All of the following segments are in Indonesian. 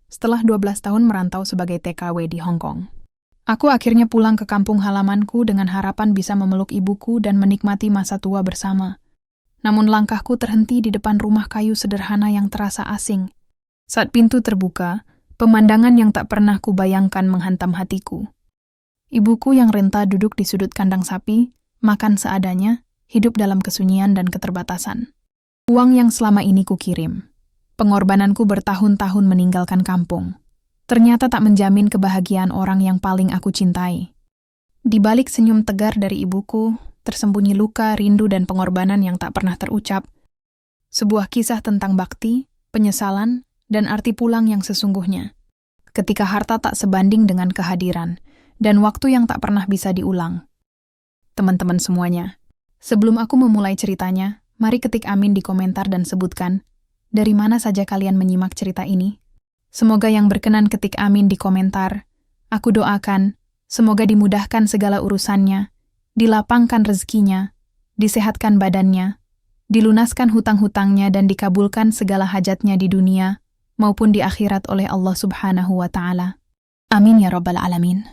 setelah 12 tahun merantau sebagai TKW di Hong Kong. Aku akhirnya pulang ke kampung halamanku dengan harapan bisa memeluk ibuku dan menikmati masa tua bersama. Namun langkahku terhenti di depan rumah kayu sederhana yang terasa asing. Saat pintu terbuka, pemandangan yang tak pernah kubayangkan menghantam hatiku. Ibuku yang renta duduk di sudut kandang sapi, makan seadanya, hidup dalam kesunyian dan keterbatasan. Uang yang selama ini kukirim. Pengorbananku bertahun-tahun meninggalkan kampung. Ternyata tak menjamin kebahagiaan orang yang paling aku cintai. Di balik senyum tegar dari ibuku, tersembunyi luka, rindu dan pengorbanan yang tak pernah terucap. Sebuah kisah tentang bakti, penyesalan, dan arti pulang yang sesungguhnya. Ketika harta tak sebanding dengan kehadiran, dan waktu yang tak pernah bisa diulang. Teman-teman semuanya, sebelum aku memulai ceritanya, mari ketik amin di komentar dan sebutkan, dari mana saja kalian menyimak cerita ini. Semoga yang berkenan ketik amin di komentar. Aku doakan, semoga dimudahkan segala urusannya, dilapangkan rezekinya, disehatkan badannya, dilunaskan hutang-hutangnya dan dikabulkan segala hajatnya di dunia maupun di akhirat oleh Allah Subhanahu wa Ta'ala. Amin ya Rabbal Alamin.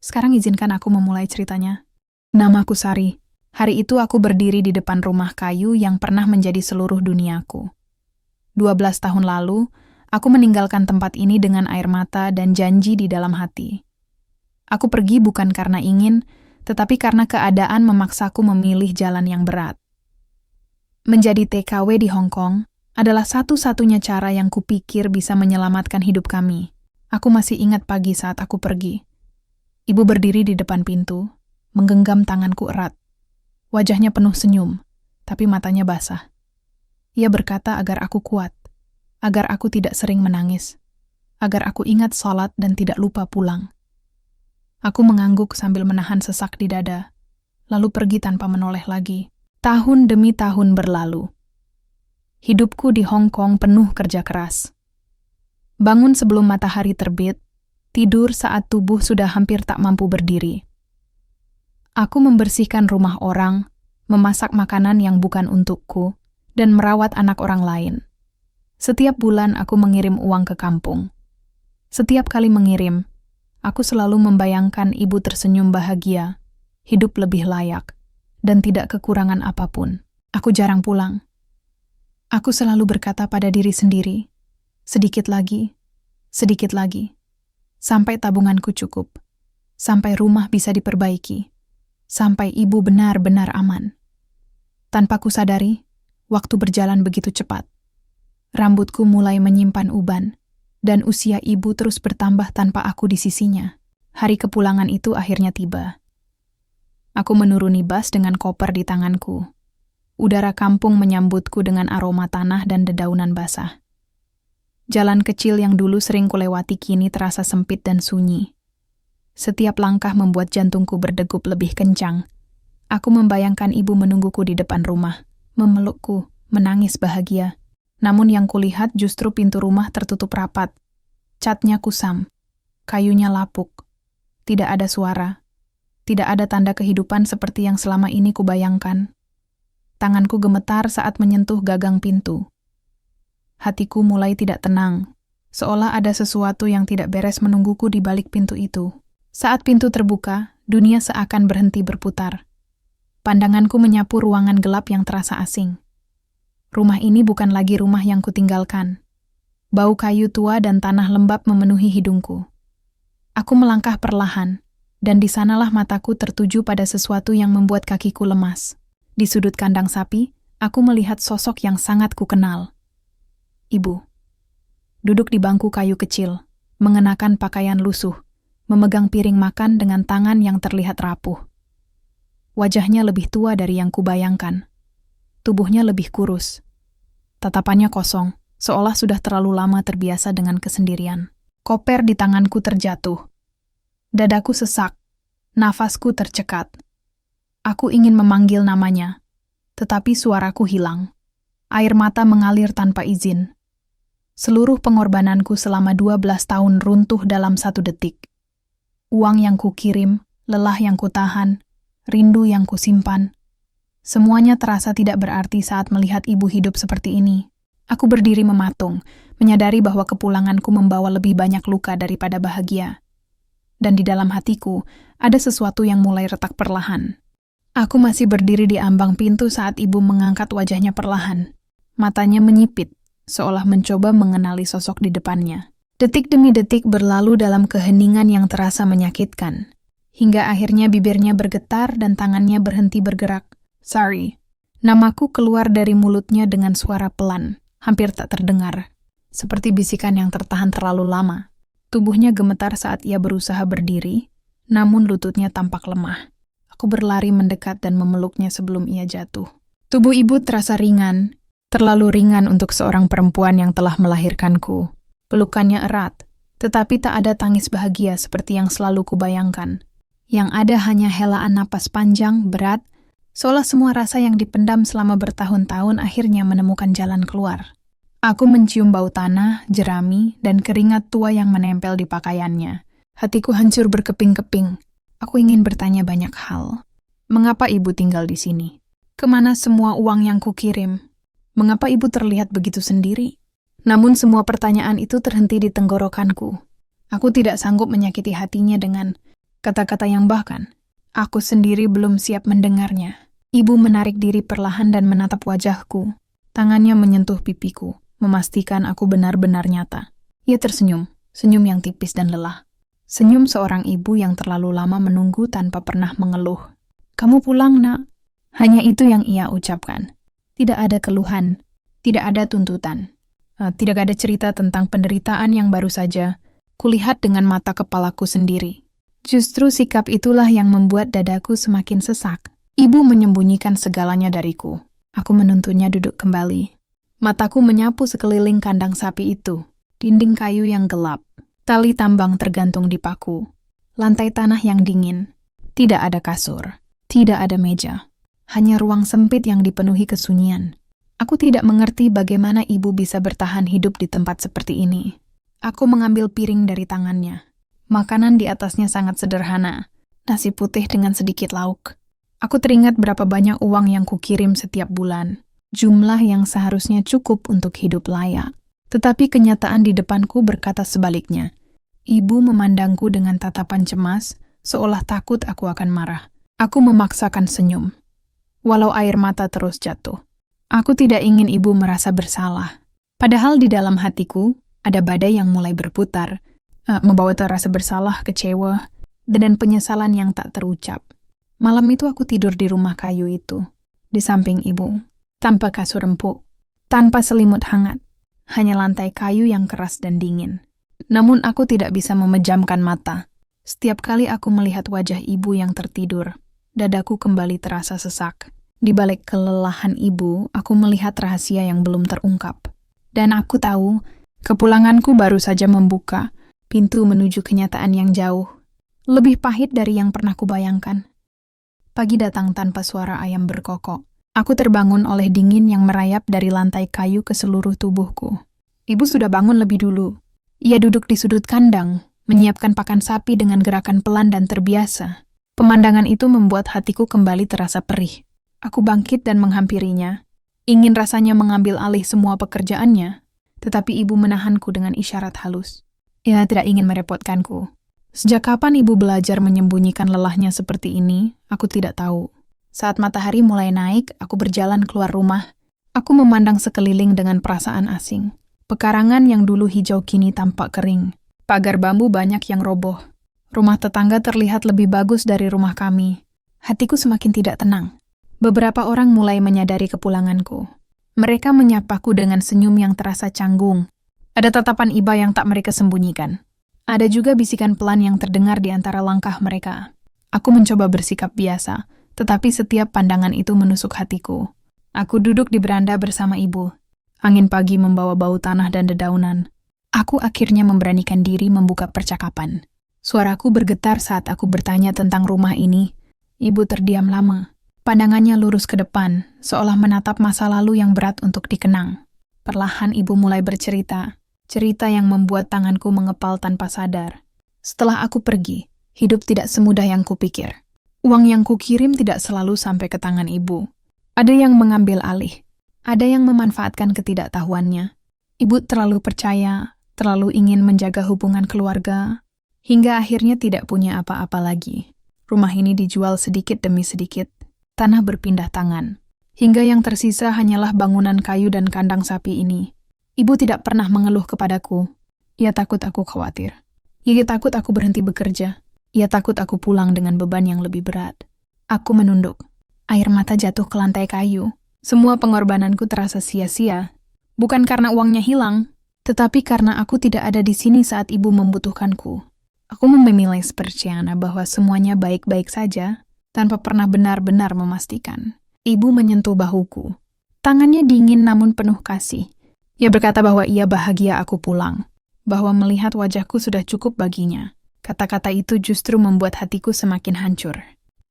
Sekarang izinkan aku memulai ceritanya. Namaku Sari. Hari itu aku berdiri di depan rumah kayu yang pernah menjadi seluruh duniaku. 12 tahun lalu, aku meninggalkan tempat ini dengan air mata dan janji di dalam hati. Aku pergi bukan karena ingin, tetapi karena keadaan memaksaku memilih jalan yang berat. Menjadi TKW di Hong Kong adalah satu-satunya cara yang kupikir bisa menyelamatkan hidup kami. Aku masih ingat pagi saat aku pergi. Ibu berdiri di depan pintu, menggenggam tanganku erat. Wajahnya penuh senyum, tapi matanya basah. Ia berkata agar aku kuat, agar aku tidak sering menangis, agar aku ingat salat dan tidak lupa pulang. Aku mengangguk sambil menahan sesak di dada, lalu pergi tanpa menoleh lagi. Tahun demi tahun berlalu. Hidupku di Hong Kong penuh kerja keras. Bangun sebelum matahari terbit, tidur saat tubuh sudah hampir tak mampu berdiri. Aku membersihkan rumah orang, memasak makanan yang bukan untukku, dan merawat anak orang lain. Setiap bulan aku mengirim uang ke kampung. Setiap kali mengirim, aku selalu membayangkan ibu tersenyum bahagia, hidup lebih layak, dan tidak kekurangan apapun. Aku jarang pulang. Aku selalu berkata pada diri sendiri, sedikit lagi, sampai tabunganku cukup, sampai rumah bisa diperbaiki, sampai ibu benar-benar aman. Tanpa kusadari, waktu berjalan begitu cepat. Rambutku mulai menyimpan uban, dan usia ibu terus bertambah tanpa aku di sisinya. Hari kepulangan itu akhirnya tiba. Aku menuruni bus dengan koper di tanganku. Udara kampung menyambutku dengan aroma tanah dan dedaunan basah. Jalan kecil yang dulu sering kulewati kini terasa sempit dan sunyi. Setiap langkah membuat jantungku berdegup lebih kencang. Aku membayangkan ibu menungguku di depan rumah, memelukku, menangis bahagia. Namun yang kulihat justru pintu rumah tertutup rapat. Catnya kusam, kayunya lapuk. Tidak ada suara, tidak ada tanda kehidupan seperti yang selama ini kubayangkan. Tanganku gemetar saat menyentuh gagang pintu. Hatiku mulai tidak tenang, seolah ada sesuatu yang tidak beres menungguku di balik pintu itu. Saat pintu terbuka, dunia seakan berhenti berputar. Pandanganku menyapu ruangan gelap yang terasa asing. Rumah ini bukan lagi rumah yang kutinggalkan. Bau kayu tua dan tanah lembab memenuhi hidungku. Aku melangkah perlahan, dan di sanalah mataku tertuju pada sesuatu yang membuat kakiku lemas. Di sudut kandang sapi, aku melihat sosok yang sangat kukenal. Ibu. Duduk di bangku kayu kecil, mengenakan pakaian lusuh, memegang piring makan dengan tangan yang terlihat rapuh. Wajahnya lebih tua dari yang kubayangkan. Tubuhnya lebih kurus. Tatapannya kosong, seolah sudah terlalu lama terbiasa dengan kesendirian. Koper di tanganku terjatuh. Dadaku sesak, nafasku tercekat. Aku ingin memanggil namanya, tetapi suaraku hilang. Air mata mengalir tanpa izin. Seluruh pengorbananku selama 12 tahun runtuh dalam 1 detik. Uang yang kukirim, lelah yang kutahan, rindu yang kusimpan. Semuanya terasa tidak berarti saat melihat ibu hidup seperti ini. Aku berdiri mematung, menyadari bahwa kepulanganku membawa lebih banyak luka daripada bahagia. Dan di dalam hatiku, ada sesuatu yang mulai retak perlahan. Aku masih berdiri di ambang pintu saat ibu mengangkat wajahnya perlahan. Matanya menyipit, seolah mencoba mengenali sosok di depannya. Detik demi detik berlalu dalam keheningan yang terasa menyakitkan. Hingga akhirnya bibirnya bergetar dan tangannya berhenti bergerak. "Sorry." Namaku keluar dari mulutnya dengan suara pelan, hampir tak terdengar. Seperti bisikan yang tertahan terlalu lama. Tubuhnya gemetar saat ia berusaha berdiri, namun lututnya tampak lemah. Aku berlari mendekat dan memeluknya sebelum ia jatuh. Tubuh ibu terasa ringan, terlalu ringan untuk seorang perempuan yang telah melahirkanku. Pelukannya erat, tetapi tak ada tangis bahagia seperti yang selalu kubayangkan. Yang ada hanya helaan napas panjang, berat, seolah semua rasa yang dipendam selama bertahun-tahun akhirnya menemukan jalan keluar. Aku mencium bau tanah, jerami, dan keringat tua yang menempel di pakaiannya. Hatiku hancur berkeping-keping. Aku ingin bertanya banyak hal. Mengapa ibu tinggal di sini? Kemana semua uang yang kukirim? Mengapa ibu terlihat begitu sendiri? Namun semua pertanyaan itu terhenti di tenggorokanku. Aku tidak sanggup menyakiti hatinya dengan kata-kata yang bahkan aku sendiri belum siap mendengarnya. Ibu menarik diri perlahan dan menatap wajahku. Tangannya menyentuh pipiku, memastikan aku benar-benar nyata. Ia tersenyum, senyum yang tipis dan lelah. Senyum seorang ibu yang terlalu lama menunggu tanpa pernah mengeluh. "Kamu pulang, Nak." Hanya itu yang ia ucapkan. Tidak ada keluhan, tidak ada tuntutan. Tidak ada cerita tentang penderitaan yang baru saja kulihat dengan mata kepalaku sendiri. Justru sikap itulah yang membuat dadaku semakin sesak. Ibu menyembunyikan segalanya dariku. Aku menuntunnya duduk kembali. Mataku menyapu sekeliling kandang sapi itu. Dinding kayu yang gelap. Tali tambang tergantung di paku. Lantai tanah yang dingin. Tidak ada kasur. Tidak ada meja. Hanya ruang sempit yang dipenuhi kesunyian. Aku tidak mengerti bagaimana ibu bisa bertahan hidup di tempat seperti ini. Aku mengambil piring dari tangannya. Makanan di atasnya sangat sederhana. Nasi putih dengan sedikit lauk. Aku teringat berapa banyak uang yang kukirim setiap bulan. Jumlah yang seharusnya cukup untuk hidup layak. Tetapi kenyataan di depanku berkata sebaliknya. Ibu memandangku dengan tatapan cemas, seolah takut aku akan marah. Aku memaksakan senyum. Walau air mata terus jatuh. Aku tidak ingin ibu merasa bersalah. Padahal di dalam hatiku, ada badai yang mulai berputar, membawa rasa bersalah, kecewa, dan penyesalan yang tak terucap. Malam itu aku tidur di rumah kayu itu, di samping ibu, tanpa kasur empuk, tanpa selimut hangat, hanya lantai kayu yang keras dan dingin. Namun aku tidak bisa memejamkan mata. Setiap kali aku melihat wajah ibu yang tertidur, dadaku kembali terasa sesak. Di balik kelelahan ibu, aku melihat rahasia yang belum terungkap. Dan aku tahu, kepulanganku baru saja membuka pintu menuju kenyataan yang jauh. Lebih pahit dari yang pernah kubayangkan. Pagi datang tanpa suara ayam berkokok. Aku terbangun oleh dingin yang merayap dari lantai kayu ke seluruh tubuhku. Ibu sudah bangun lebih dulu. Ia duduk di sudut kandang, menyiapkan pakan sapi dengan gerakan pelan dan terbiasa. Pemandangan itu membuat hatiku kembali terasa perih. Aku bangkit dan menghampirinya. Ingin rasanya mengambil alih semua pekerjaannya, tetapi ibu menahanku dengan isyarat halus. Ia tidak ingin merepotkanku. Sejak kapan ibu belajar menyembunyikan lelahnya seperti ini, aku tidak tahu. Saat matahari mulai naik, aku berjalan keluar rumah. Aku memandang sekeliling dengan perasaan asing. Pekarangan yang dulu hijau kini tampak kering. Pagar bambu banyak yang roboh. Rumah tetangga terlihat lebih bagus dari rumah kami. Hatiku semakin tidak tenang. Beberapa orang mulai menyadari kepulanganku. Mereka menyapaku dengan senyum yang terasa canggung. Ada tatapan iba yang tak mereka sembunyikan. Ada juga bisikan pelan yang terdengar di antara langkah mereka. Aku mencoba bersikap biasa, tetapi setiap pandangan itu menusuk hatiku. Aku duduk di beranda bersama ibu. Angin pagi membawa bau tanah dan dedaunan. Aku akhirnya memberanikan diri membuka percakapan. Suaraku bergetar saat aku bertanya tentang rumah ini. Ibu terdiam lama. Pandangannya lurus ke depan, seolah menatap masa lalu yang berat untuk dikenang. Perlahan ibu mulai bercerita, cerita yang membuat tanganku mengepal tanpa sadar. Setelah aku pergi, hidup tidak semudah yang kupikir. Uang yang kukirim tidak selalu sampai ke tangan ibu. Ada yang mengambil alih. Ada yang memanfaatkan ketidaktahuannya. Ibu terlalu percaya, terlalu ingin menjaga hubungan keluarga, hingga akhirnya tidak punya apa-apa lagi. Rumah ini dijual sedikit demi sedikit, tanah berpindah tangan, hingga yang tersisa hanyalah bangunan kayu dan kandang sapi ini. Ibu tidak pernah mengeluh kepadaku. Ia takut aku khawatir. Ia takut aku berhenti bekerja. Ia takut aku pulang dengan beban yang lebih berat. Aku menunduk. Air mata jatuh ke lantai kayu. Semua pengorbananku terasa sia-sia. Bukan karena uangnya hilang, tetapi karena aku tidak ada di sini saat ibu membutuhkanku. Aku memilih sepercaya bahwa semuanya baik-baik saja, tanpa pernah benar-benar memastikan. Ibu menyentuh bahuku. Tangannya dingin namun penuh kasih. Ia berkata bahwa ia bahagia aku pulang, bahwa melihat wajahku sudah cukup baginya. Kata-kata itu justru membuat hatiku semakin hancur.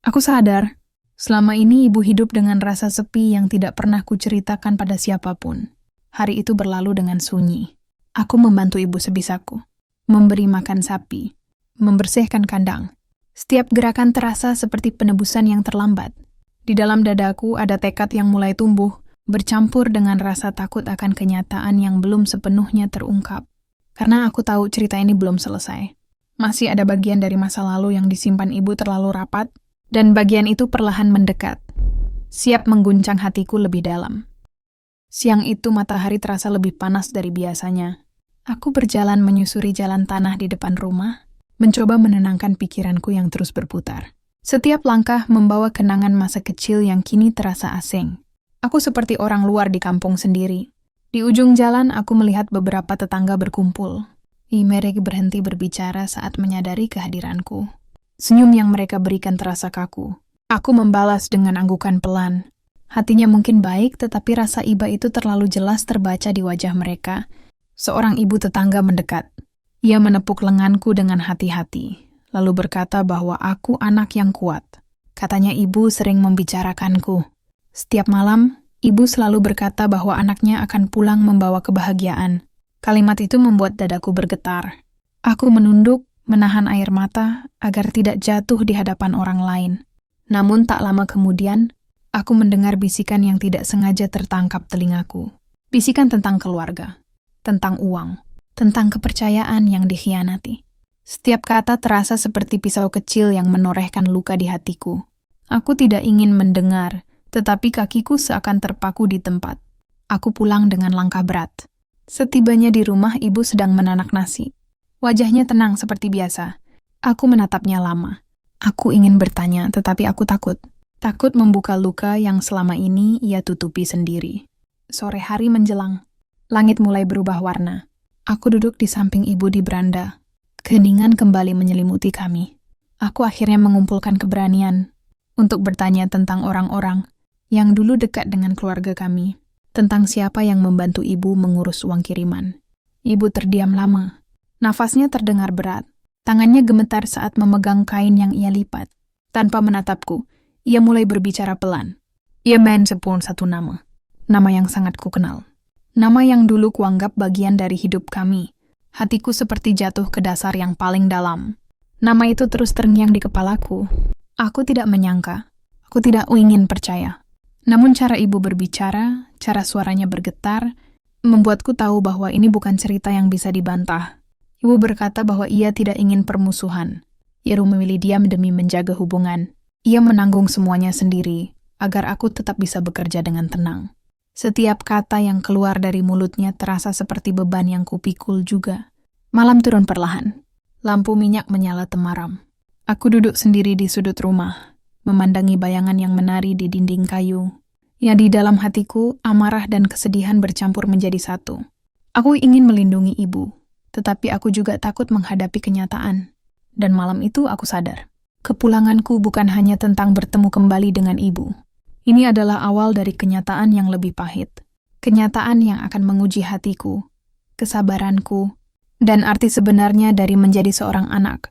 Aku sadar, selama ini ibu hidup dengan rasa sepi yang tidak pernah kuceritakan pada siapapun. Hari itu berlalu dengan sunyi. Aku membantu ibu sebisaku, memberi makan sapi, membersihkan kandang. Setiap gerakan terasa seperti penebusan yang terlambat. Di dalam dadaku ada tekad yang mulai tumbuh, bercampur dengan rasa takut akan kenyataan yang belum sepenuhnya terungkap. Karena aku tahu cerita ini belum selesai. Masih ada bagian dari masa lalu yang disimpan ibu terlalu rapat, dan bagian itu perlahan mendekat, siap mengguncang hatiku lebih dalam. Siang itu matahari terasa lebih panas dari biasanya. Aku berjalan menyusuri jalan tanah di depan rumah, mencoba menenangkan pikiranku yang terus berputar. Setiap langkah membawa kenangan masa kecil yang kini terasa asing. Aku seperti orang luar di kampung sendiri. Di ujung jalan aku melihat beberapa tetangga berkumpul. Mereka berhenti berbicara saat menyadari kehadiranku. Senyum yang mereka berikan terasa kaku. Aku membalas dengan anggukan pelan. Hatinya mungkin baik, tetapi rasa iba itu terlalu jelas terbaca di wajah mereka. Seorang ibu tetangga mendekat. Ia menepuk lenganku dengan hati-hati, lalu berkata bahwa aku anak yang kuat. Katanya ibu sering membicarakanku. Setiap malam, ibu selalu berkata bahwa anaknya akan pulang membawa kebahagiaan. Kalimat itu membuat dadaku bergetar. Aku menunduk, menahan air mata agar tidak jatuh di hadapan orang lain. Namun tak lama kemudian, aku mendengar bisikan yang tidak sengaja tertangkap telingaku. Bisikan tentang keluarga, tentang uang, tentang kepercayaan yang dikhianati. Setiap kata terasa seperti pisau kecil yang menorehkan luka di hatiku. Aku tidak ingin mendengar, tetapi kakiku seakan terpaku di tempat. Aku pulang dengan langkah berat. Setibanya di rumah, ibu sedang menanak nasi. Wajahnya tenang seperti biasa. Aku menatapnya lama. Aku ingin bertanya, tetapi aku takut. Takut membuka luka yang selama ini ia tutupi sendiri. Sore hari menjelang. Langit mulai berubah warna. Aku duduk di samping ibu di beranda. Keheningan kembali menyelimuti kami. Aku akhirnya mengumpulkan keberanian untuk bertanya tentang orang-orang yang dulu dekat dengan keluarga kami. Tentang siapa yang membantu ibu mengurus uang kiriman. Ibu terdiam lama. Nafasnya terdengar berat. Tangannya gemetar saat memegang kain yang ia lipat. Tanpa menatapku, ia mulai berbicara pelan. Ia menyebut satu nama. Nama yang sangat kukenal. Nama yang dulu kuanggap bagian dari hidup kami. Hatiku seperti jatuh ke dasar yang paling dalam. Nama itu terus terngiang di kepalaku. Aku tidak menyangka. Aku tidak ingin percaya. Namun cara ibu berbicara, cara suaranya bergetar, membuatku tahu bahwa ini bukan cerita yang bisa dibantah. Ibu berkata bahwa ia tidak ingin permusuhan. Ia memilih diam demi menjaga hubungan. Ia menanggung semuanya sendiri, agar aku tetap bisa bekerja dengan tenang. Setiap kata yang keluar dari mulutnya terasa seperti beban yang kupikul juga. Malam turun perlahan. Lampu minyak menyala temaram. Aku duduk sendiri di sudut rumah, memandangi bayangan yang menari di dinding kayu. Ya, di dalam hatiku, amarah dan kesedihan bercampur menjadi satu. Aku ingin melindungi ibu, tetapi aku juga takut menghadapi kenyataan. Dan malam itu aku sadar. Kepulanganku bukan hanya tentang bertemu kembali dengan ibu. Ini adalah awal dari kenyataan yang lebih pahit. Kenyataan yang akan menguji hatiku, kesabaranku, dan arti sebenarnya dari menjadi seorang anak.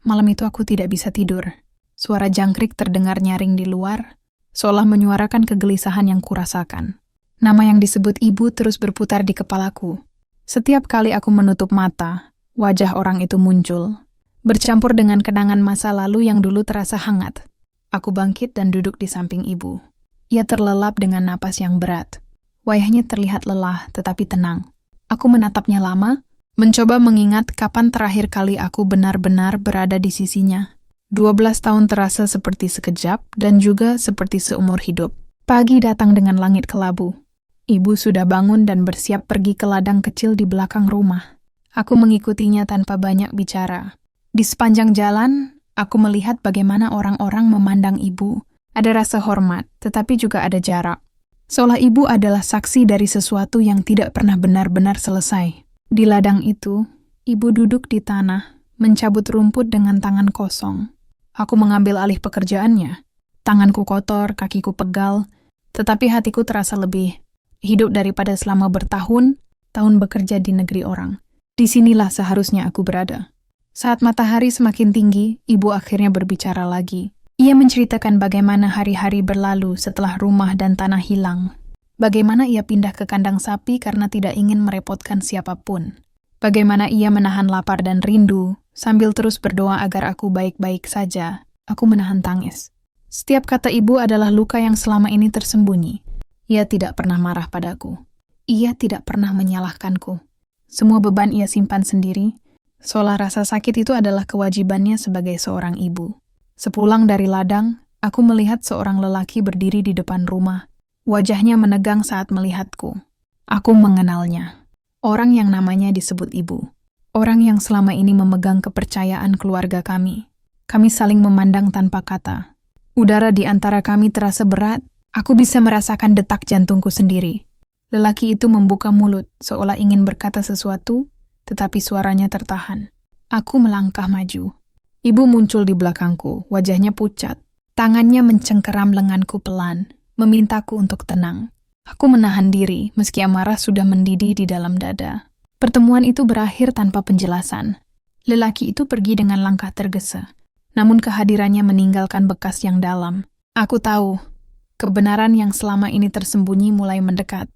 Malam itu aku tidak bisa tidur. Suara jangkrik terdengar nyaring di luar, seolah menyuarakan kegelisahan yang kurasakan. Nama yang disebut ibu terus berputar di kepalaku. Setiap kali aku menutup mata, wajah orang itu muncul, bercampur dengan kenangan masa lalu yang dulu terasa hangat. Aku bangkit dan duduk di samping ibu. Ia terlelap dengan napas yang berat. Wajahnya terlihat lelah tetapi tenang. Aku menatapnya lama, mencoba mengingat kapan terakhir kali aku benar-benar berada di sisinya. 12 tahun terasa seperti sekejap dan juga seperti seumur hidup. Pagi datang dengan langit kelabu. Ibu sudah bangun dan bersiap pergi ke ladang kecil di belakang rumah. Aku mengikutinya tanpa banyak bicara. Di sepanjang jalan, aku melihat bagaimana orang-orang memandang ibu. Ada rasa hormat, tetapi juga ada jarak. Seolah ibu adalah saksi dari sesuatu yang tidak pernah benar-benar selesai. Di ladang itu, ibu duduk di tanah, mencabut rumput dengan tangan kosong. Aku mengambil alih pekerjaannya. Tanganku kotor, kakiku pegal, tetapi hatiku terasa lebih hidup daripada selama bertahun-tahun bekerja di negeri orang. Disinilah seharusnya aku berada. Saat matahari semakin tinggi, ibu akhirnya berbicara lagi. Ia menceritakan bagaimana hari-hari berlalu setelah rumah dan tanah hilang. Bagaimana ia pindah ke kandang sapi karena tidak ingin merepotkan siapapun. Bagaimana ia menahan lapar dan rindu, sambil terus berdoa agar aku baik-baik saja. Aku menahan tangis. Setiap kata ibu adalah luka yang selama ini tersembunyi. Ia tidak pernah marah padaku. Ia tidak pernah menyalahkanku. Semua beban ia simpan sendiri. Seolah rasa sakit itu adalah kewajibannya sebagai seorang ibu. Sepulang dari ladang, aku melihat seorang lelaki berdiri di depan rumah. Wajahnya menegang saat melihatku. Aku mengenalnya. Orang yang namanya disebut ibu. Orang yang selama ini memegang kepercayaan keluarga kami. Kami saling memandang tanpa kata. Udara di antara kami terasa berat. Aku bisa merasakan detak jantungku sendiri. Lelaki itu membuka mulut, seolah ingin berkata sesuatu, tetapi suaranya tertahan. Aku melangkah maju. Ibu muncul di belakangku, wajahnya pucat. Tangannya mencengkeram lenganku pelan, memintaku untuk tenang. Aku menahan diri, meski amarah sudah mendidih di dalam dada. Pertemuan itu berakhir tanpa penjelasan. Lelaki itu pergi dengan langkah tergesa. Namun kehadirannya meninggalkan bekas yang dalam. Aku tahu, kebenaran yang selama ini tersembunyi mulai mendekat.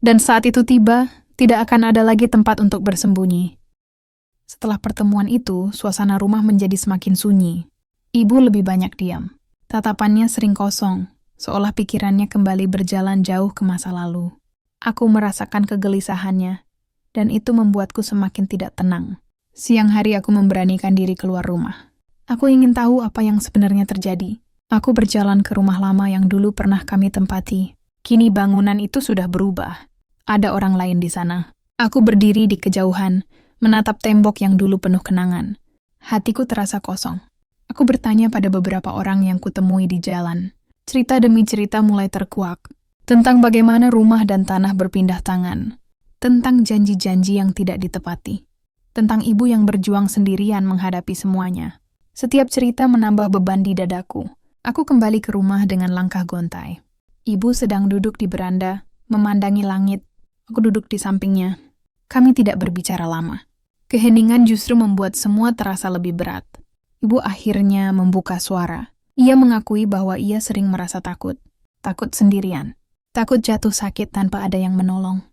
Dan saat itu tiba, tidak akan ada lagi tempat untuk bersembunyi. Setelah pertemuan itu, suasana rumah menjadi semakin sunyi. Ibu lebih banyak diam. Tatapannya sering kosong, seolah pikirannya kembali berjalan jauh ke masa lalu. Aku merasakan kegelisahannya, dan itu membuatku semakin tidak tenang. Siang hari aku memberanikan diri keluar rumah. Aku ingin tahu apa yang sebenarnya terjadi. Aku berjalan ke rumah lama yang dulu pernah kami tempati. Kini bangunan itu sudah berubah. Ada orang lain di sana. Aku berdiri di kejauhan, menatap tembok yang dulu penuh kenangan. Hatiku terasa kosong. Aku bertanya pada beberapa orang yang kutemui di jalan. Cerita demi cerita mulai terkuak. Tentang bagaimana rumah dan tanah berpindah tangan. Tentang janji-janji yang tidak ditepati. Tentang ibu yang berjuang sendirian menghadapi semuanya. Setiap cerita menambah beban di dadaku. Aku kembali ke rumah dengan langkah gontai. Ibu sedang duduk di beranda, memandangi langit. Aku duduk di sampingnya. Kami tidak berbicara lama. Keheningan justru membuat semua terasa lebih berat. Ibu akhirnya membuka suara. Ia mengakui bahwa ia sering merasa takut. Takut sendirian. Takut jatuh sakit tanpa ada yang menolong.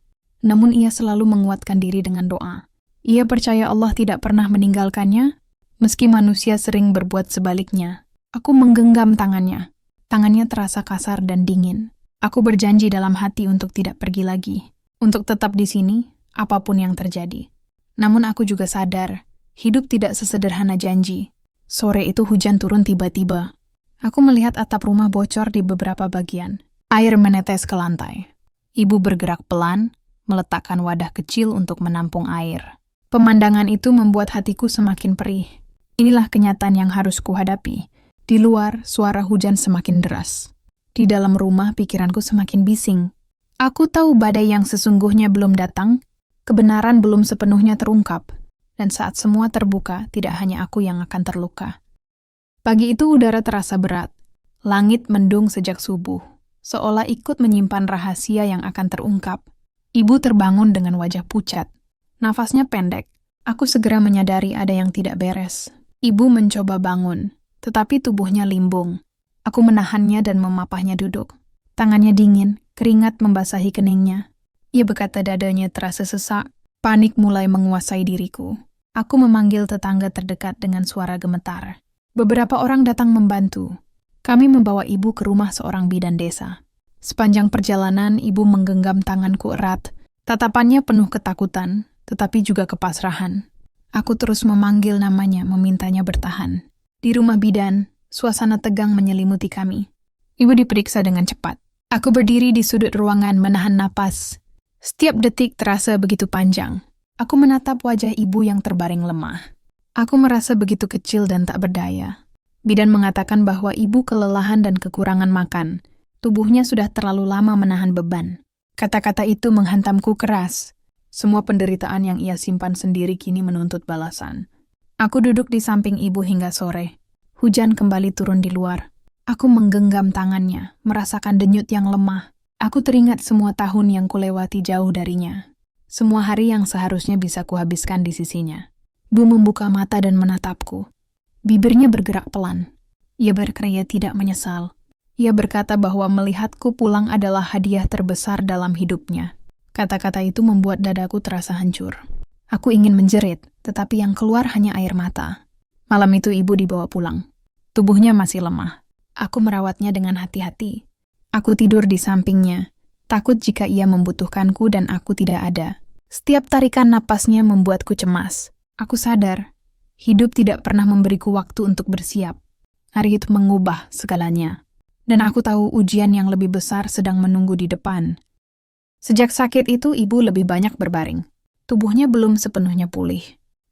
Namun ia selalu menguatkan diri dengan doa. Ia percaya Allah tidak pernah meninggalkannya, meski manusia sering berbuat sebaliknya. Aku menggenggam tangannya. Tangannya terasa kasar dan dingin. Aku berjanji dalam hati untuk tidak pergi lagi. Untuk tetap di sini, apapun yang terjadi. Namun aku juga sadar, hidup tidak sesederhana janji. Sore itu hujan turun tiba-tiba. Aku melihat atap rumah bocor di beberapa bagian. Air menetes ke lantai. Ibu bergerak pelan, meletakkan wadah kecil untuk menampung air. Pemandangan itu membuat hatiku semakin perih. Inilah kenyataan yang harus kuhadapi. Di luar, suara hujan semakin deras. Di dalam rumah, pikiranku semakin bising. Aku tahu badai yang sesungguhnya belum datang, kebenaran belum sepenuhnya terungkap, dan saat semua terbuka, tidak hanya aku yang akan terluka. Pagi itu udara terasa berat. Langit mendung sejak subuh, seolah ikut menyimpan rahasia yang akan terungkap. Ibu terbangun dengan wajah pucat. Nafasnya pendek. Aku segera menyadari ada yang tidak beres. Ibu mencoba bangun, tetapi tubuhnya limbung. Aku menahannya dan memapahnya duduk. Tangannya dingin, keringat membasahi keningnya. Ia berkata dadanya terasa sesak. Panik mulai menguasai diriku. Aku memanggil tetangga terdekat dengan suara gemetar. Beberapa orang datang membantu. Kami membawa ibu ke rumah seorang bidan desa. Sepanjang perjalanan, ibu menggenggam tanganku erat. Tatapannya penuh ketakutan, tetapi juga kepasrahan. Aku terus memanggil namanya, memintanya bertahan. Di rumah bidan, suasana tegang menyelimuti kami. Ibu diperiksa dengan cepat. Aku berdiri di sudut ruangan menahan napas. Setiap detik terasa begitu panjang. Aku menatap wajah ibu yang terbaring lemah. Aku merasa begitu kecil dan tak berdaya. Bidan mengatakan bahwa ibu kelelahan dan kekurangan makan. Tubuhnya sudah terlalu lama menahan beban. Kata-kata itu menghantamku keras. Semua penderitaan yang ia simpan sendiri kini menuntut balasan. Aku duduk di samping ibu hingga sore. Hujan kembali turun di luar. Aku menggenggam tangannya, merasakan denyut yang lemah. Aku teringat semua tahun yang kulewati jauh darinya. Semua hari yang seharusnya bisa kuhabiskan di sisinya. Ibu membuka mata dan menatapku. Bibirnya bergerak pelan. Ia berkata tidak menyesal. Ia berkata bahwa melihatku pulang adalah hadiah terbesar dalam hidupnya. Kata-kata itu membuat dadaku terasa hancur. Aku ingin menjerit, tetapi yang keluar hanya air mata. Malam itu ibu dibawa pulang. Tubuhnya masih lemah. Aku merawatnya dengan hati-hati. Aku tidur di sampingnya, takut jika ia membutuhkanku dan aku tidak ada. Setiap tarikan napasnya membuatku cemas. Aku sadar. Hidup tidak pernah memberiku waktu untuk bersiap. Hari itu mengubah segalanya. Dan aku tahu ujian yang lebih besar sedang menunggu di depan. Sejak sakit itu, ibu lebih banyak berbaring. Tubuhnya belum sepenuhnya pulih.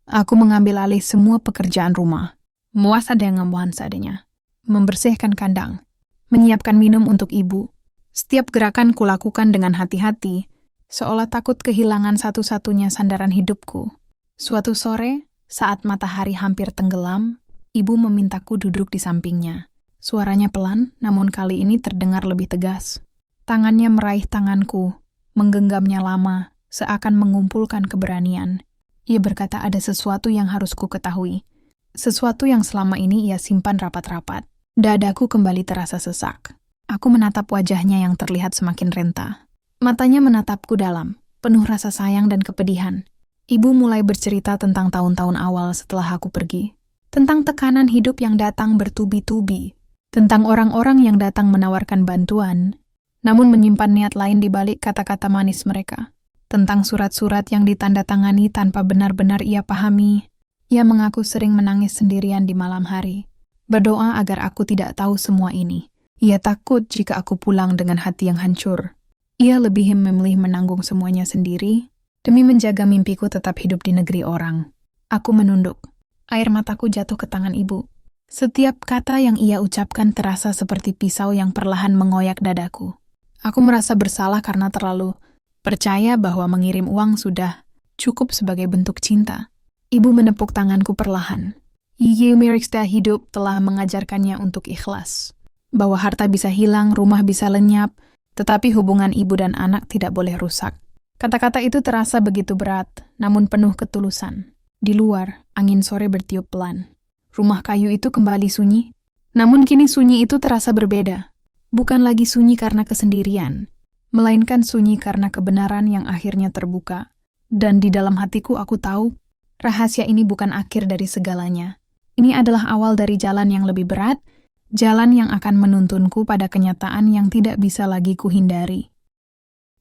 Aku mengambil alih semua pekerjaan rumah. Muasa dengan seadanya. Membersihkan kandang. Menyiapkan minum untuk ibu. Setiap gerakan kulakukan dengan hati-hati, seolah takut kehilangan satu-satunya sandaran hidupku. Suatu sore, saat matahari hampir tenggelam, ibu memintaku duduk di sampingnya. Suaranya pelan, namun kali ini terdengar lebih tegas. Tangannya meraih tanganku, menggenggamnya lama, seakan mengumpulkan keberanian. Ia berkata ada sesuatu yang harus ku ketahui. Sesuatu yang selama ini ia simpan rapat-rapat. Dadaku kembali terasa sesak. Aku menatap wajahnya yang terlihat semakin renta. Matanya menatapku dalam, penuh rasa sayang dan kepedihan. Ibu mulai bercerita tentang tahun-tahun awal setelah aku pergi. Tentang tekanan hidup yang datang bertubi-tubi. Tentang orang-orang yang datang menawarkan bantuan, namun menyimpan niat lain di balik kata-kata manis mereka. Tentang surat-surat yang ditandatangani tanpa benar-benar ia pahami. Ia mengaku sering menangis sendirian di malam hari. Berdoa agar aku tidak tahu semua ini. Ia takut jika aku pulang dengan hati yang hancur. Ia lebih memilih menanggung semuanya sendiri, demi menjaga mimpiku tetap hidup di negeri orang. Aku menunduk. Air mataku jatuh ke tangan ibu. Setiap kata yang ia ucapkan terasa seperti pisau yang perlahan mengoyak dadaku. Aku merasa bersalah karena terlalu percaya bahwa mengirim uang sudah cukup sebagai bentuk cinta. Ibu menepuk tanganku perlahan. Meriksa hidup telah mengajarkannya untuk ikhlas. Bahwa harta bisa hilang, rumah bisa lenyap, tetapi hubungan ibu dan anak tidak boleh rusak. Kata-kata itu terasa begitu berat, namun penuh ketulusan. Di luar, angin sore bertiup pelan. Rumah kayu itu kembali sunyi. Namun kini sunyi itu terasa berbeda. Bukan lagi sunyi karena kesendirian, melainkan sunyi karena kebenaran yang akhirnya terbuka. Dan di dalam hatiku aku tahu, rahasia ini bukan akhir dari segalanya. Ini adalah awal dari jalan yang lebih berat, jalan yang akan menuntunku pada kenyataan yang tidak bisa lagi kuhindari.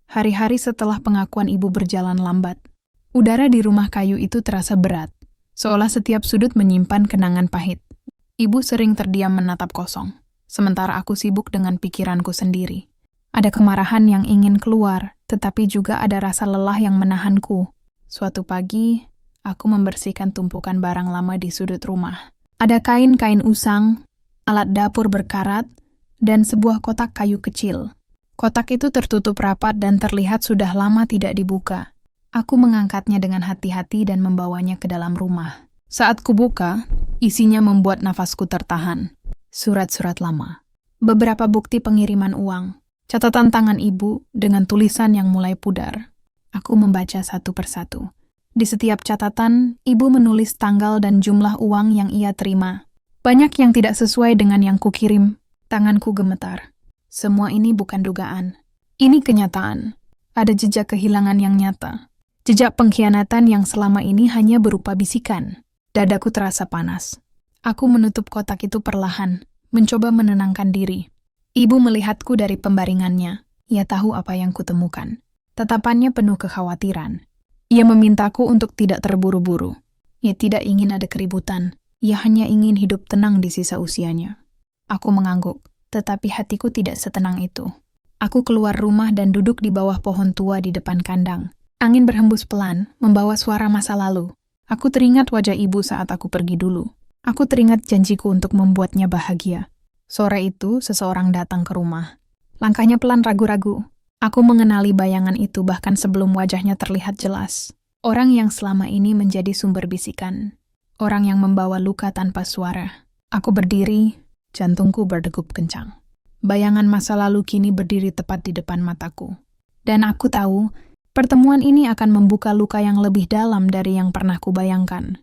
Hari-hari setelah pengakuan ibu berjalan lambat. Udara di rumah kayu itu terasa berat, seolah setiap sudut menyimpan kenangan pahit. Ibu sering terdiam menatap kosong, sementara aku sibuk dengan pikiranku sendiri. Ada kemarahan yang ingin keluar, tetapi juga ada rasa lelah yang menahanku. Suatu pagi, aku membersihkan tumpukan barang lama di sudut rumah. Ada kain-kain usang, alat dapur berkarat, dan sebuah kotak kayu kecil. Kotak itu tertutup rapat dan terlihat sudah lama tidak dibuka. Aku mengangkatnya dengan hati-hati dan membawanya ke dalam rumah. Saat kubuka, isinya membuat nafasku tertahan. Surat-surat lama. Beberapa bukti pengiriman uang. Catatan tangan ibu dengan tulisan yang mulai pudar. Aku membaca satu persatu. Di setiap catatan, ibu menulis tanggal dan jumlah uang yang ia terima. Banyak yang tidak sesuai dengan yang kukirim. Tanganku gemetar. Semua ini bukan dugaan. Ini kenyataan. Ada jejak kehilangan yang nyata. Jejak pengkhianatan yang selama ini hanya berupa bisikan. Dadaku terasa panas. Aku menutup kotak itu perlahan, mencoba menenangkan diri. Ibu melihatku dari pembaringannya. Ia tahu apa yang kutemukan. Tatapannya penuh kekhawatiran. Ia memintaku untuk tidak terburu-buru. Ia tidak ingin ada keributan. Ia hanya ingin hidup tenang di sisa usianya. Aku mengangguk, tetapi hatiku tidak setenang itu. Aku keluar rumah dan duduk di bawah pohon tua di depan kandang. Angin berhembus pelan, membawa suara masa lalu. Aku teringat wajah ibu saat aku pergi dulu. Aku teringat janjiku untuk membuatnya bahagia. Sore itu, seseorang datang ke rumah. Langkahnya pelan ragu-ragu. Aku mengenali bayangan itu bahkan sebelum wajahnya terlihat jelas. Orang yang selama ini menjadi sumber bisikan. Orang yang membawa luka tanpa suara. Aku berdiri, jantungku berdegup kencang. Bayangan masa lalu kini berdiri tepat di depan mataku. Dan aku tahu, pertemuan ini akan membuka luka yang lebih dalam dari yang pernah kubayangkan.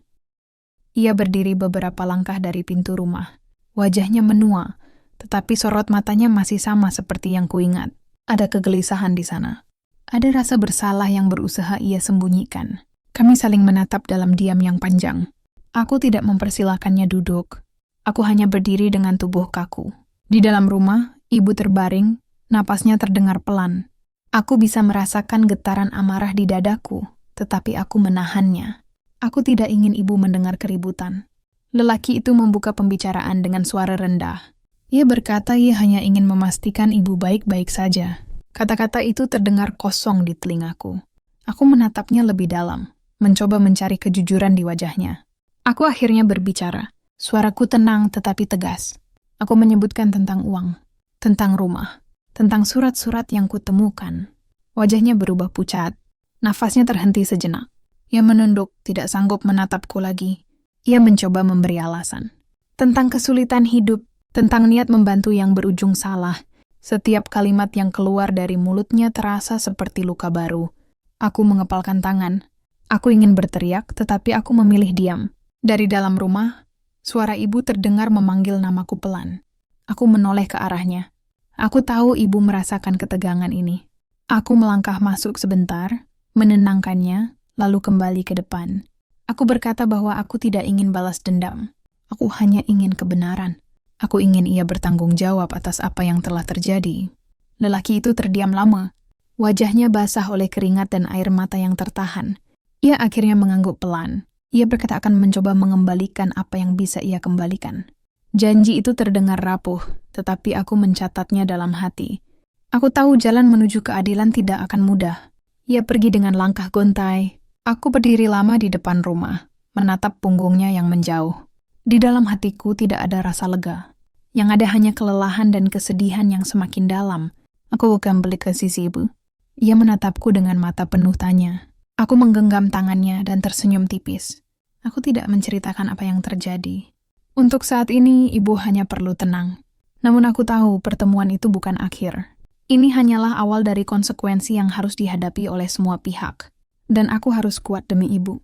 Ia berdiri beberapa langkah dari pintu rumah. Wajahnya menua, tetapi sorot matanya masih sama seperti yang kuingat. Ada kegelisahan di sana. Ada rasa bersalah yang berusaha ia sembunyikan. Kami saling menatap dalam diam yang panjang. Aku tidak mempersilahkannya duduk. Aku hanya berdiri dengan tubuh kaku. Di dalam rumah, ibu terbaring, napasnya terdengar pelan. Aku bisa merasakan getaran amarah di dadaku, tetapi aku menahannya. Aku tidak ingin ibu mendengar keributan. Lelaki itu membuka pembicaraan dengan suara rendah. Ia berkata ia hanya ingin memastikan ibu baik-baik saja. Kata-kata itu terdengar kosong di telingaku. Aku menatapnya lebih dalam, mencoba mencari kejujuran di wajahnya. Aku akhirnya berbicara. Suaraku tenang tetapi tegas. Aku menyebutkan tentang uang, tentang rumah, tentang surat-surat yang kutemukan. Wajahnya berubah pucat. Nafasnya terhenti sejenak. Ia menunduk, tidak sanggup menatapku lagi. Ia mencoba memberi alasan. Tentang kesulitan hidup, tentang niat membantu yang berujung salah. Setiap kalimat yang keluar dari mulutnya terasa seperti luka baru. Aku mengepalkan tangan. Aku ingin berteriak, tetapi aku memilih diam. Dari dalam rumah, suara ibu terdengar memanggil namaku pelan. Aku menoleh ke arahnya. Aku tahu ibu merasakan ketegangan ini. Aku melangkah masuk sebentar, menenangkannya, lalu kembali ke depan. Aku berkata bahwa aku tidak ingin balas dendam. Aku hanya ingin kebenaran. Aku ingin ia bertanggung jawab atas apa yang telah terjadi. Lelaki itu terdiam lama. Wajahnya basah oleh keringat dan air mata yang tertahan. Ia akhirnya mengangguk pelan. Ia berkata akan mencoba mengembalikan apa yang bisa ia kembalikan. Janji itu terdengar rapuh, tetapi aku mencatatnya dalam hati. Aku tahu jalan menuju keadilan tidak akan mudah. Ia pergi dengan langkah gontai. Aku berdiri lama di depan rumah, menatap punggungnya yang menjauh. Di dalam hatiku tidak ada rasa lega. Yang ada hanya kelelahan dan kesedihan yang semakin dalam. Aku kembali ke sisi ibu. Ia menatapku dengan mata penuh tanya. Aku menggenggam tangannya dan tersenyum tipis. Aku tidak menceritakan apa yang terjadi. Untuk saat ini, ibu hanya perlu tenang. Namun aku tahu pertemuan itu bukan akhir. Ini hanyalah awal dari konsekuensi yang harus dihadapi oleh semua pihak. Dan aku harus kuat demi ibu.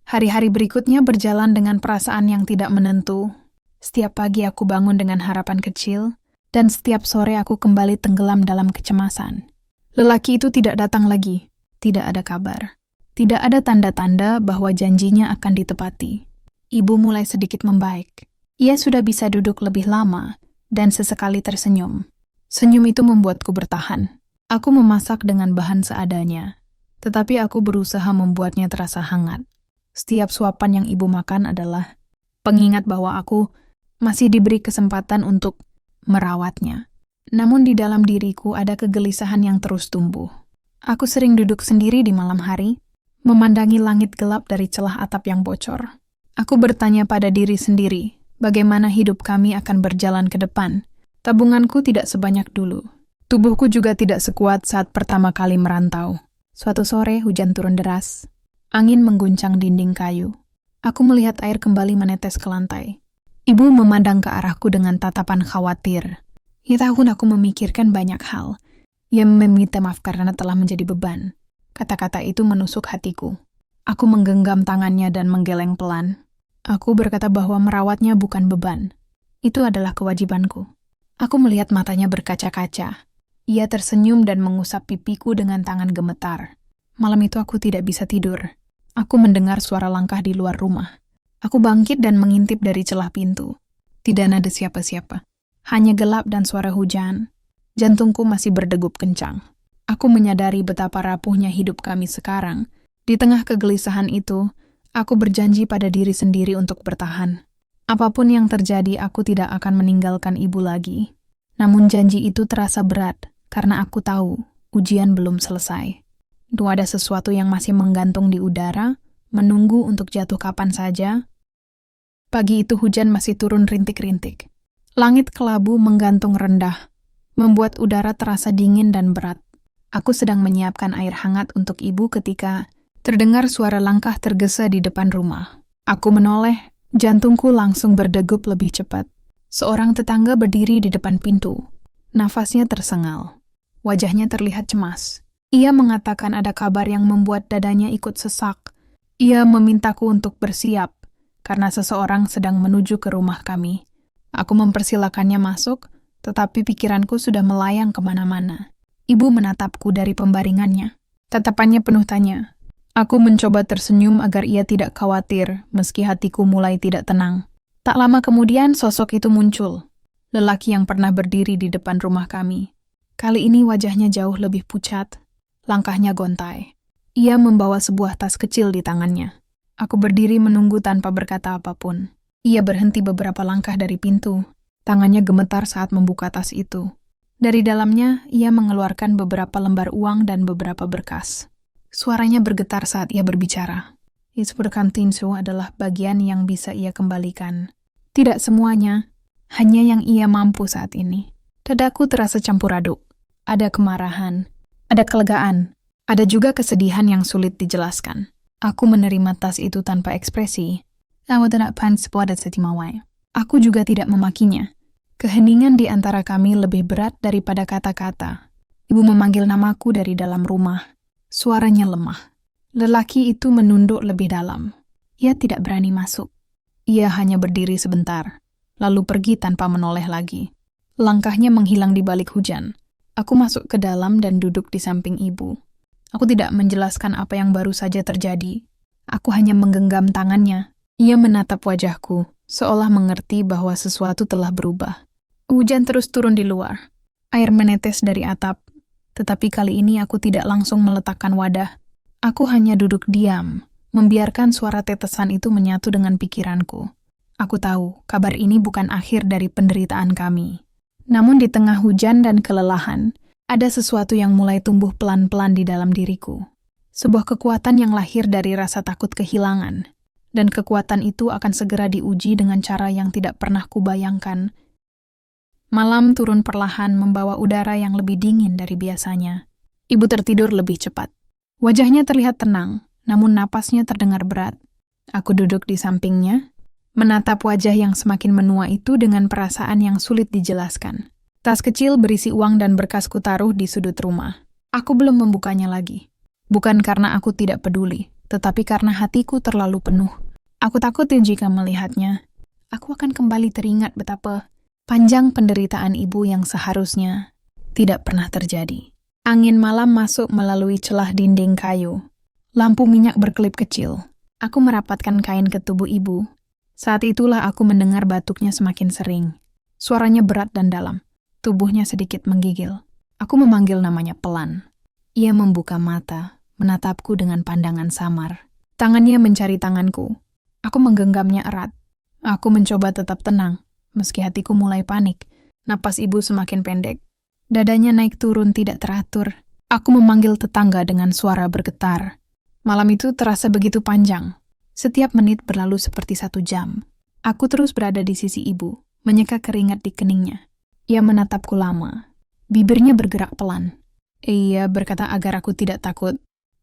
Hari-hari berikutnya berjalan dengan perasaan yang tidak menentu. Setiap pagi aku bangun dengan harapan kecil, dan setiap sore aku kembali tenggelam dalam kecemasan. Lelaki itu tidak datang lagi. Tidak ada kabar. Tidak ada tanda-tanda bahwa janjinya akan ditepati. Ibu mulai sedikit membaik. Ia sudah bisa duduk lebih lama, dan sesekali tersenyum. Senyum itu membuatku bertahan. Aku memasak dengan bahan seadanya, tetapi aku berusaha membuatnya terasa hangat. Setiap suapan yang ibu makan adalah pengingat bahwa aku masih diberi kesempatan untuk merawatnya. Namun di dalam diriku ada kegelisahan yang terus tumbuh. Aku sering duduk sendiri di malam hari, memandangi langit gelap dari celah atap yang bocor. Aku bertanya pada diri sendiri, bagaimana hidup kami akan berjalan ke depan. Tabunganku tidak sebanyak dulu. Tubuhku juga tidak sekuat saat pertama kali merantau. Suatu sore hujan turun deras. Angin mengguncang dinding kayu. Aku melihat air kembali menetes ke lantai. Ibu memandang ke arahku dengan tatapan khawatir. Ia tahu aku memikirkan banyak hal. Ia meminta maaf karena telah menjadi beban. Kata-kata itu menusuk hatiku. Aku menggenggam tangannya dan menggeleng pelan. Aku berkata bahwa merawatnya bukan beban. Itu adalah kewajibanku. Aku melihat matanya berkaca-kaca. Ia tersenyum dan mengusap pipiku dengan tangan gemetar. Malam itu aku tidak bisa tidur. Aku mendengar suara langkah di luar rumah. Aku bangkit dan mengintip dari celah pintu. Tidak ada siapa-siapa. Hanya gelap dan suara hujan. Jantungku masih berdegup kencang. Aku menyadari betapa rapuhnya hidup kami sekarang. Di tengah kegelisahan itu, aku berjanji pada diri sendiri untuk bertahan. Apapun yang terjadi, aku tidak akan meninggalkan ibu lagi. Namun janji itu terasa berat, karena aku tahu ujian belum selesai. Itu ada sesuatu yang masih menggantung di udara, menunggu untuk jatuh kapan saja. Pagi itu hujan masih turun rintik-rintik. Langit kelabu menggantung rendah, membuat udara terasa dingin dan berat. Aku sedang menyiapkan air hangat untuk ibu ketika terdengar suara langkah tergesa di depan rumah. Aku menoleh, jantungku langsung berdegup lebih cepat. Seorang tetangga berdiri di depan pintu. Nafasnya tersengal. Wajahnya terlihat cemas. Ia mengatakan ada kabar yang membuat dadanya ikut sesak. Ia memintaku untuk bersiap, karena seseorang sedang menuju ke rumah kami. Aku mempersilakannya masuk, tetapi pikiranku sudah melayang kemana-mana. Ibu menatapku dari pembaringannya. Tatapannya penuh tanya. Aku mencoba tersenyum agar ia tidak khawatir, meski hatiku mulai tidak tenang. Tak lama kemudian sosok itu muncul. Lelaki yang pernah berdiri di depan rumah kami. Kali ini wajahnya jauh lebih pucat, langkahnya gontai. Ia membawa sebuah tas kecil di tangannya. Aku berdiri menunggu tanpa berkata apapun. Ia berhenti beberapa langkah dari pintu. Tangannya gemetar saat membuka tas itu. Dari dalamnya, ia mengeluarkan beberapa lembar uang dan beberapa berkas. Suaranya bergetar saat ia berbicara. Isperkantinsu adalah bagian yang bisa ia kembalikan. Tidak semuanya, hanya yang ia mampu saat ini. Dadaku terasa campur aduk. Ada kemarahan, ada kelegaan, ada juga kesedihan yang sulit dijelaskan. Aku menerima tas itu tanpa ekspresi. Aku juga tidak memakinya. Keheningan di antara kami lebih berat daripada kata-kata. Ibu memanggil namaku dari dalam rumah. Suaranya lemah. Lelaki itu menunduk lebih dalam. Ia tidak berani masuk. Ia hanya berdiri sebentar, lalu pergi tanpa menoleh lagi. Langkahnya menghilang di balik hujan. Aku masuk ke dalam dan duduk di samping ibu. Aku tidak menjelaskan apa yang baru saja terjadi. Aku hanya menggenggam tangannya. Ia menatap wajahku, seolah mengerti bahwa sesuatu telah berubah. Hujan terus turun di luar. Air menetes dari atap. Tetapi kali ini aku tidak langsung meletakkan wadah. Aku hanya duduk diam, membiarkan suara tetesan itu menyatu dengan pikiranku. Aku tahu, kabar ini bukan akhir dari penderitaan kami. Namun di tengah hujan dan kelelahan, ada sesuatu yang mulai tumbuh pelan-pelan di dalam diriku. Sebuah kekuatan yang lahir dari rasa takut kehilangan. Dan kekuatan itu akan segera diuji dengan cara yang tidak pernah kubayangkan. Malam turun perlahan membawa udara yang lebih dingin dari biasanya. Ibu tertidur lebih cepat. Wajahnya terlihat tenang, namun napasnya terdengar berat. Aku duduk di sampingnya, menatap wajah yang semakin menua itu dengan perasaan yang sulit dijelaskan. Tas kecil berisi uang dan berkas kutaruh di sudut rumah. Aku belum membukanya lagi. Bukan karena aku tidak peduli, tetapi karena hatiku terlalu penuh. Aku takut jika melihatnya, aku akan kembali teringat betapa panjang penderitaan ibu yang seharusnya tidak pernah terjadi. Angin malam masuk melalui celah dinding kayu. Lampu minyak berkelip kecil. Aku merapatkan kain ke tubuh ibu. Saat itulah aku mendengar batuknya semakin sering. Suaranya berat dan dalam. Tubuhnya sedikit menggigil. Aku memanggil namanya pelan. Ia membuka mata, menatapku dengan pandangan samar. Tangannya mencari tanganku. Aku menggenggamnya erat. Aku mencoba tetap tenang, meski hatiku mulai panik. Napas ibu semakin pendek. Dadanya naik turun tidak teratur. Aku memanggil tetangga dengan suara bergetar. Malam itu terasa begitu panjang. Setiap menit berlalu seperti 1 jam. Aku terus berada di sisi ibu, menyeka keringat di keningnya. Ia menatapku lama. Bibirnya bergerak pelan. Ia berkata agar aku tidak takut.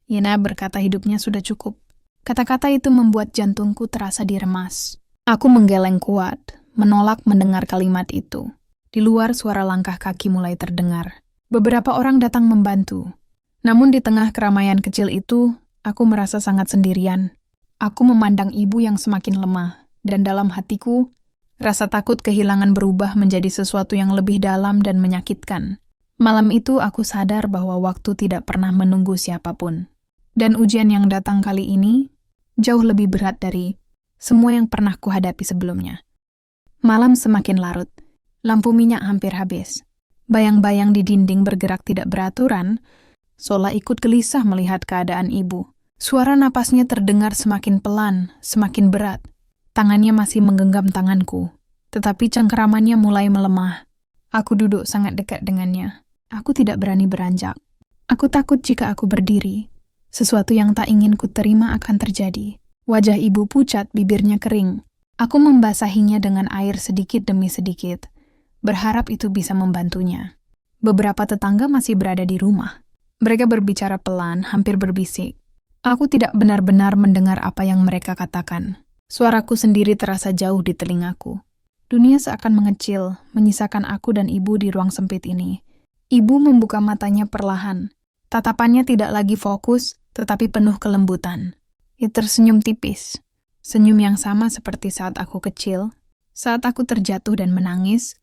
Yana berkata hidupnya sudah cukup. Kata-kata itu membuat jantungku terasa diremas. Aku menggeleng kuat, menolak mendengar kalimat itu. Di luar suara langkah kaki mulai terdengar. Beberapa orang datang membantu. Namun di tengah keramaian kecil itu, aku merasa sangat sendirian. Aku memandang ibu yang semakin lemah, dan dalam hatiku, rasa takut kehilangan berubah menjadi sesuatu yang lebih dalam dan menyakitkan. Malam itu aku sadar bahwa waktu tidak pernah menunggu siapapun. Dan ujian yang datang kali ini jauh lebih berat dari semua yang pernah kuhadapi sebelumnya. Malam semakin larut. Lampu minyak hampir habis. Bayang-bayang di dinding bergerak tidak beraturan, seolah ikut gelisah melihat keadaan ibu. Suara napasnya terdengar semakin pelan, semakin berat. Tangannya masih menggenggam tanganku, tetapi cengkeramannya mulai melemah. Aku duduk sangat dekat dengannya. Aku tidak berani beranjak. Aku takut jika aku berdiri, sesuatu yang tak ingin ku terima akan terjadi. Wajah ibu pucat, bibirnya kering. Aku membasahinya dengan air sedikit demi sedikit, berharap itu bisa membantunya. Beberapa tetangga masih berada di rumah. Mereka berbicara pelan, hampir berbisik. Aku tidak benar-benar mendengar apa yang mereka katakan. Suaraku sendiri terasa jauh di telingaku. Dunia seakan mengecil, menyisakan aku dan ibu di ruang sempit ini. Ibu membuka matanya perlahan. Tatapannya tidak lagi fokus, tetapi penuh kelembutan. Ia tersenyum tipis. Senyum yang sama seperti saat aku kecil, saat aku terjatuh dan menangis.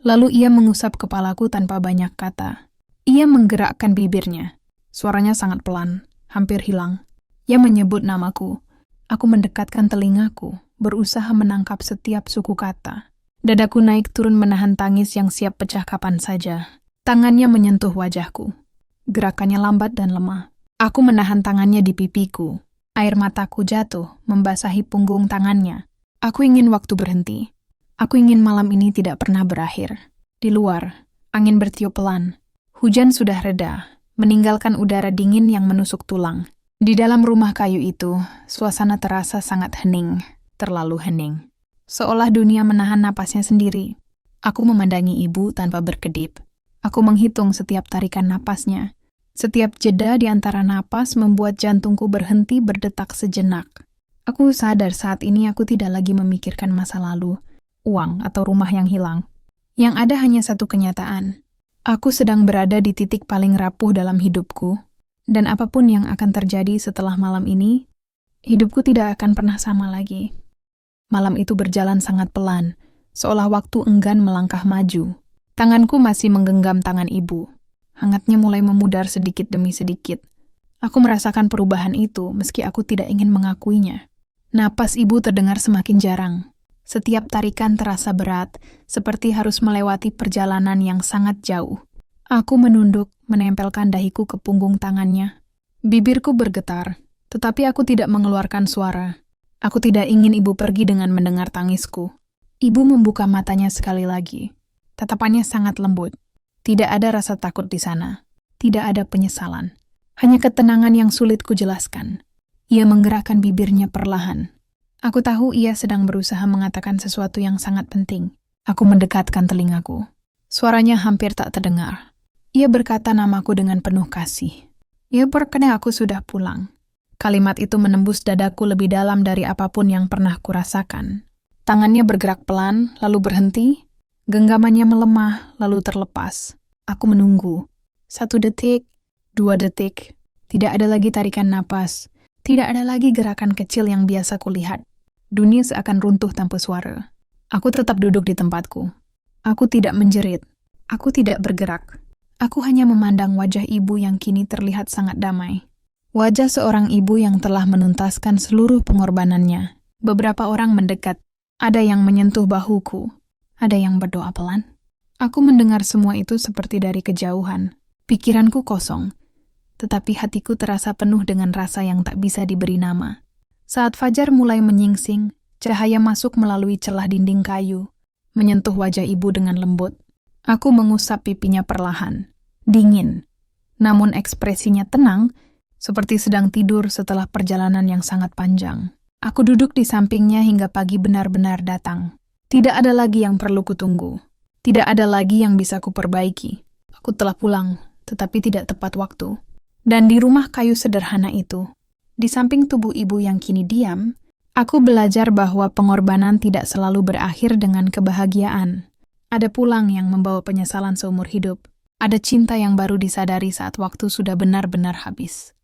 Lalu ia mengusap kepalaku tanpa banyak kata. Ia menggerakkan bibirnya. Suaranya sangat pelan, hampir hilang. Ia menyebut namaku. Aku mendekatkan telingaku, berusaha menangkap setiap suku kata. Dadaku naik turun menahan tangis yang siap pecah kapan saja. Tangannya menyentuh wajahku. Gerakannya lambat dan lemah. Aku menahan tangannya di pipiku. Air mataku jatuh, membasahi punggung tangannya. Aku ingin waktu berhenti. Aku ingin malam ini tidak pernah berakhir. Di luar, angin bertiup pelan. Hujan sudah reda, meninggalkan udara dingin yang menusuk tulang. Di dalam rumah kayu itu, suasana terasa sangat hening, terlalu hening. Seolah dunia menahan napasnya sendiri. Aku memandangi ibu tanpa berkedip. Aku menghitung setiap tarikan napasnya. Setiap jeda di antara napas membuat jantungku berhenti berdetak sejenak. Aku sadar saat ini aku tidak lagi memikirkan masa lalu, uang atau rumah yang hilang. Yang ada hanya satu kenyataan. Aku sedang berada di titik paling rapuh dalam hidupku, dan apapun yang akan terjadi setelah malam ini, hidupku tidak akan pernah sama lagi. Malam itu berjalan sangat pelan, seolah waktu enggan melangkah maju. Tanganku masih menggenggam tangan ibu. Hangatnya mulai memudar sedikit demi sedikit. Aku merasakan perubahan itu meski aku tidak ingin mengakuinya. Napas ibu terdengar semakin jarang. Setiap tarikan terasa berat, seperti harus melewati perjalanan yang sangat jauh. Aku menunduk, menempelkan dahiku ke punggung tangannya. Bibirku bergetar, tetapi aku tidak mengeluarkan suara. Aku tidak ingin ibu pergi dengan mendengar tangisku. Ibu membuka matanya sekali lagi. Tatapannya sangat lembut. Tidak ada rasa takut di sana. Tidak ada penyesalan. Hanya ketenangan yang sulit kujelaskan. Ia menggerakkan bibirnya perlahan. Aku tahu ia sedang berusaha mengatakan sesuatu yang sangat penting. Aku mendekatkan telingaku. Suaranya hampir tak terdengar. Ia berkata namaku dengan penuh kasih. Ia berkata aku sudah pulang. Kalimat itu menembus dadaku lebih dalam dari apapun yang pernah kurasakan. Tangannya bergerak pelan, lalu berhenti. Genggamannya melemah, lalu terlepas. Aku menunggu. 1 detik, 2 detik. Tidak ada lagi tarikan napas. Tidak ada lagi gerakan kecil yang biasa kulihat. Dunia seakan runtuh tanpa suara. Aku tetap duduk di tempatku. Aku tidak menjerit. Aku tidak bergerak. Aku hanya memandang wajah ibu yang kini terlihat sangat damai. Wajah seorang ibu yang telah menuntaskan seluruh pengorbanannya. Beberapa orang mendekat. Ada yang menyentuh bahuku. Ada yang berdoa pelan. Aku mendengar semua itu seperti dari kejauhan. Pikiranku kosong, tetapi hatiku terasa penuh dengan rasa yang tak bisa diberi nama. Saat fajar mulai menyingsing, cahaya masuk melalui celah dinding kayu, menyentuh wajah ibu dengan lembut. Aku mengusap pipinya perlahan, dingin, namun ekspresinya tenang, seperti sedang tidur setelah perjalanan yang sangat panjang. Aku duduk di sampingnya hingga pagi benar-benar datang. Tidak ada lagi yang perlu kutunggu. Tidak ada lagi yang bisa kuperbaiki. Aku telah pulang, tetapi tidak tepat waktu. Dan di rumah kayu sederhana itu, di samping tubuh ibu yang kini diam, aku belajar bahwa pengorbanan tidak selalu berakhir dengan kebahagiaan. Ada pulang yang membawa penyesalan seumur hidup. Ada cinta yang baru disadari saat waktu sudah benar-benar habis.